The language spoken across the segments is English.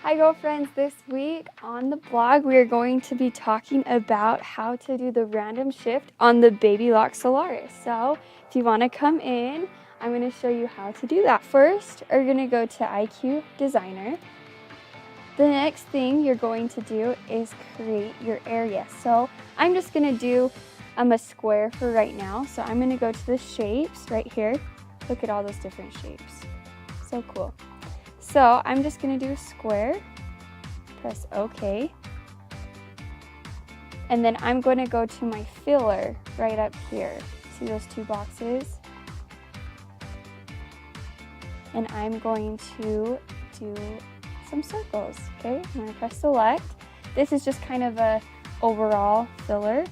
Hi girlfriends, this week on the blog we are going to be talking about how to do the random shift on the Baby Lock Solaris. So if you want to come in, I'm going to show you how to do that. First, you're going to go to IQ Designer. The next thing you're going to do is create your area. So I'm just going to do a square for right now. So I'm going to go to the shapes right here. Look at all those different shapes. So cool. So I'm just going to do a square, press OK, and then I'm going to go to my filler right up here. See those two boxes? And I'm going to do some circles, okay? I'm going to press select. This is just kind of a overall filler.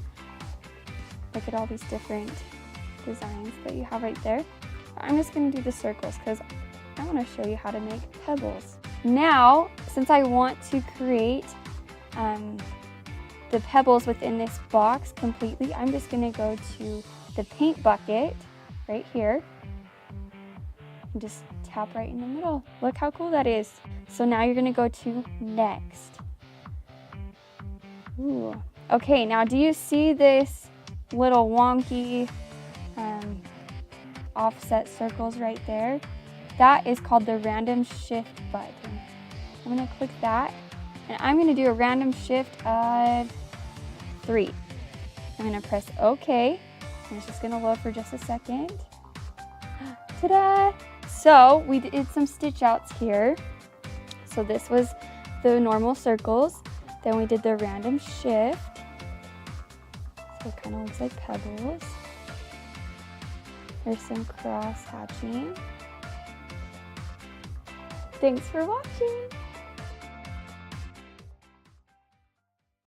Look at all these different designs that you have right there. I'm just going to do the circles because I want to show you how to make pebbles. Now, since I want to create the pebbles within this box completely, I'm just going to go to the paint bucket right here and just tap right in the middle. Look how cool that is. So now you're going to go to next. Ooh. Okay, now do you see this little wonky offset circles right there? That is called the random shift button. I'm going to click that, and I'm going to do a random shift of 3. I'm going to press OK, and it's just going to load for just a second. Ta-da! So we did some stitch outs here. So this was the normal circles. Then we did the random shift. So it kind of looks like pebbles. There's some cross hatching. Thanks for watching.